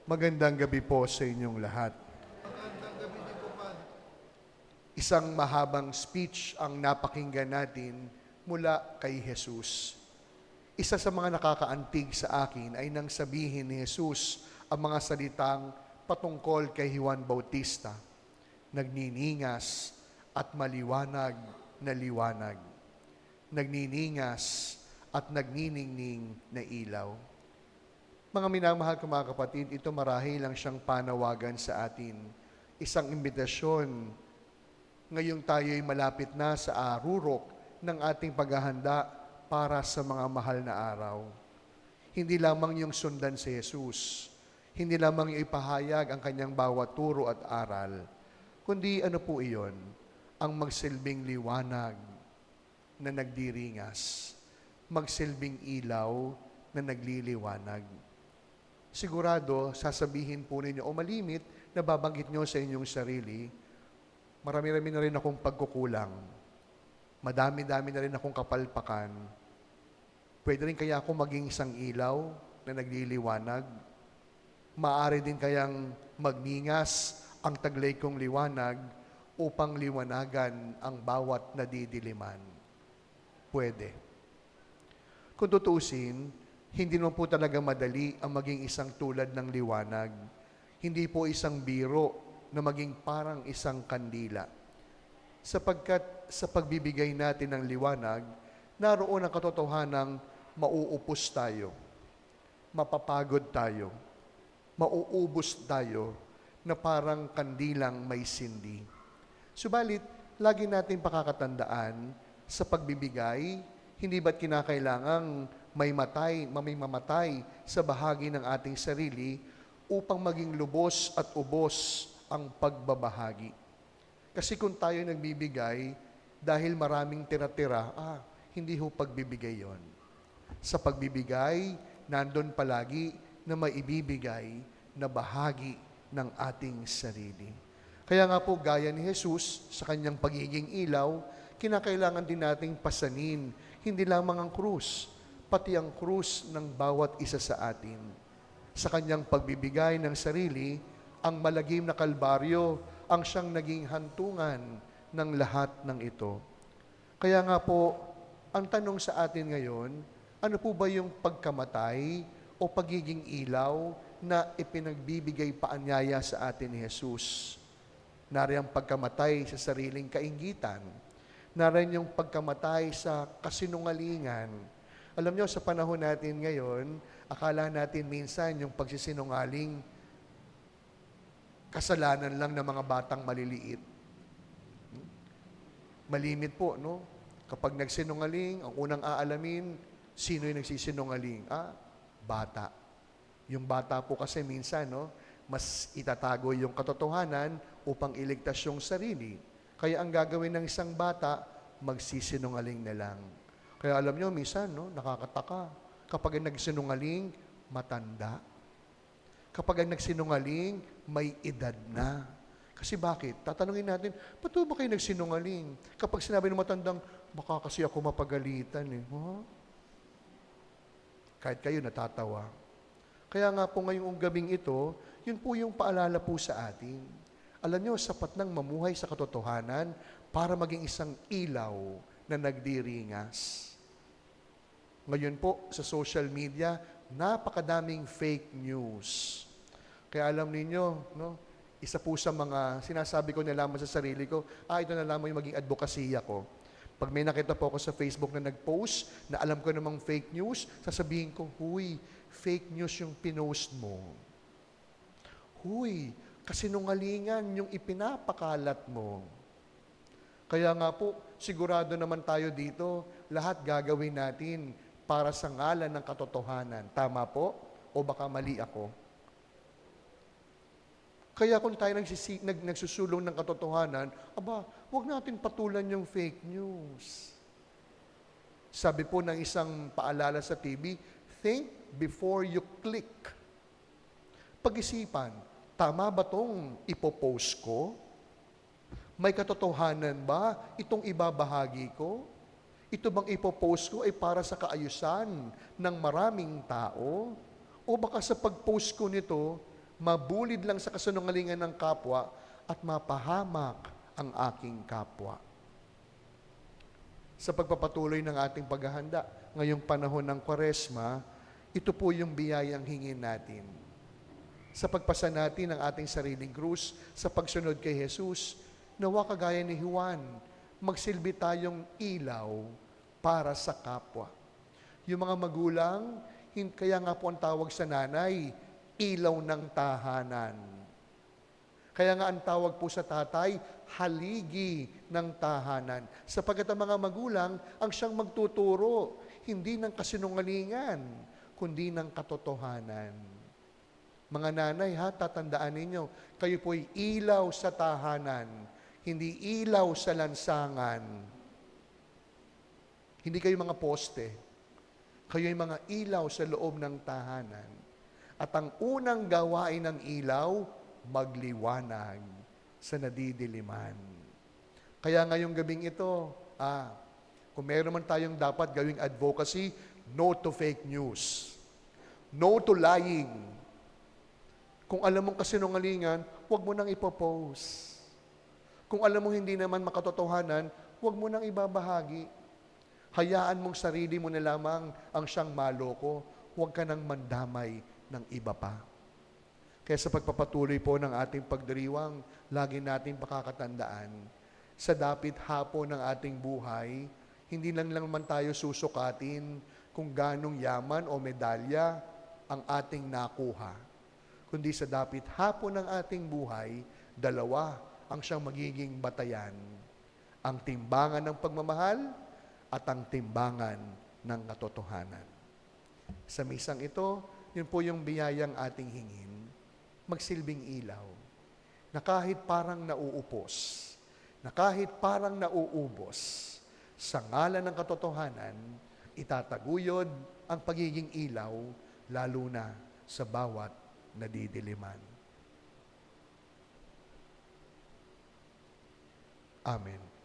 Magandang gabi po sa inyong lahat. Isang mahabang speech ang napakinggan natin mula kay Jesus. Isa sa mga nakakaantig sa akin ay nang sabihin ni Jesus ang mga salitang patungkol kay Juan Bautista, nagniningas at maliwanag na liwanag, nagniningas at nagniningning na ilaw. Mga minamahal ko mga kapatid, ito marahil lang siyang panawagan sa atin. Isang imbitasyon, ngayong tayo'y malapit na sa arurok ng ating paghahanda para sa mga mahal na araw. Hindi lamang yung sundan si Jesus, hindi lamang yung ipahayag ang kanyang bawat turo at aral, kundi ano po iyon, ang magsilbing liwanag na nagdiringas, magsilbing ilaw na nagliliwanag. Sigurado, sasabihin po ninyo, o malimit, nababanggit nyo sa inyong sarili, marami-rami na rin akong pagkukulang. Madami-dami na rin akong kapalpakan. Pwede rin kaya ako maging isang ilaw na nagliliwanag? Maaari din kayang magningas ang taglay kong liwanag upang liwanagan ang bawat nadidiliman? Pwede. Kung tutuusin, hindi naman po talaga madali ang maging isang tulad ng liwanag. Hindi po isang biro na maging parang isang kandila. Sapagkat sa pagbibigay natin ng liwanag, naroon ang katotohanang mauupos tayo, mapapagod tayo, mauubos tayo na parang kandilang may sindi. Subalit, lagi natin pakakatandaan sa pagbibigay, hindi ba't kinakailangang may mamatay sa bahagi ng ating sarili upang maging lubos at ubos ang pagbabahagi. Kasi kung tayo nagbibigay, dahil maraming tira-tira, hindi ho pagbibigay yon. Sa pagbibigay, nandun palagi na maibibigay na bahagi ng ating sarili. Kaya nga po, gaya ni Jesus, sa kanyang pagiging ilaw, kinakailangan din nating pasanin, hindi lamang ang krus, pati ang krus ng bawat isa sa atin. Sa kanyang pagbibigay ng sarili, ang malagim na kalbaryo ang siyang naging hantungan ng lahat ng ito. Kaya nga po, ang tanong sa atin ngayon, ano po ba yung pagkamatay o pagiging ilaw na ipinagbibigay paanyaya sa atin ni Jesus? Nariyang pagkamatay sa sariling kainggitan, nariyan yung pagkamatay sa kasinungalingan. Alam nyo, sa panahon natin ngayon, akala natin minsan yung pagsisinungaling, kasalanan lang ng mga batang maliliit. Malimit po, no? Kapag nagsinungaling, ang unang aalamin, sino yung nagsisinungaling? Bata. Yung bata po kasi minsan, no? Mas itatago yung katotohanan upang iligtas yung sarili. Kaya ang gagawin ng isang bata, magsisinungaling na lang. Kaya alam nyo, minsan, no, nakakataka. Kapag ang nagsinungaling, matanda. Kapag ang nagsinungaling, may edad na. Kasi bakit? Tatanungin natin, ba't ba kayo nagsinungaling? Kapag sinabi ng matandang, baka kasi ako mapagalitan eh. Huh? Kahit kayo natatawa. Kaya nga po ngayong gabing ito, yun po yung paalala po sa atin. Alam nyo, sapat nang mamuhay sa katotohanan para maging isang ilaw na nagdiringas. Ngayon po, sa social media, napakadaming fake news. Kaya alam ninyo, no, isa po sa mga sinasabi ko nalaman sa sarili ko, ito na lamang yung maging advokasya ko. Pag may nakita po ako sa Facebook na nag-post, na alam ko namang fake news, sasabihin ko, huy, fake news yung pinost mo. Huy, kasinungalingan yung ipinapakalat mo. Kaya nga po, sigurado naman tayo dito, lahat gagawin natin para sa ngalan ng katotohanan. Tama po? O baka mali ako? Kaya kung tayo nagsusulong ng katotohanan, huwag natin patulan yung fake news. Sabi po ng isang paalala sa TV, think before you click. Pag-isipan, tama ba itong ipopost ko? May katotohanan ba itong ibabahagi ko? Ito bang ipopost ko ay para sa kaayusan ng maraming tao? O baka sa pag-post ko nito, mabulid lang sa kasinungalingan ng kapwa, at mapahamak ang aking kapwa. Sa pagpapatuloy ng ating paghahanda ngayong panahon ng Kwaresma, ito po yung biyayang hingin natin. Sa pagpasa natin ng ating sariling krus, sa pagsunod kay Jesus, nawa kagaya ni Juan, magsilbi tayong ilaw para sa kapwa. Yung mga magulang, kaya nga po ang tawag sa nanay, ilaw ng tahanan. Kaya nga ang tawag po sa tatay, haligi ng tahanan. Sapagkat ang mga magulang ang siyang magtuturo, hindi ng kasinungalingan, kundi ng katotohanan. Mga nanay, tatandaan ninyo, kayo po'y ilaw sa tahanan, hindi ilaw sa lansangan. Hindi kayo mga poste. Kayo'y mga ilaw sa loob ng tahanan. At ang unang gawain ng ilaw, magliwanag sa nadidiliman. Kaya ngayong gabing ito, kung meron man tayong dapat gawing advocacy, no to fake news. No to lying. Kung alam mong kasinungalingan, huwag mo nang ipopost. Kung alam mong hindi naman makatotohanan, huwag mo nang ibabahagi. Hayaan mong sarili mo na lamang ang siyang maloko. Huwag ka nang mandamay ng iba pa. Kaya sa pagpapatuloy po ng ating pagdiriwang, lagi nating pakakatandaan, sa dapit hapon ng ating buhay, hindi lang naman tayo susukatin kung ganong yaman o medalya ang ating nakuha. Kundi sa dapit hapon ng ating buhay, dalawa ang siyang magiging batayan. Ang timbangan ng pagmamahal at ang timbangan ng katotohanan. Sa misang ito, yun po yung biyayang ating hingin, magsilbing ilaw, na kahit parang nauupos, na kahit parang nauubos, sa ngalan ng katotohanan, itataguyod ang pagiging ilaw, lalo na sa bawat nadidiliman. Amen.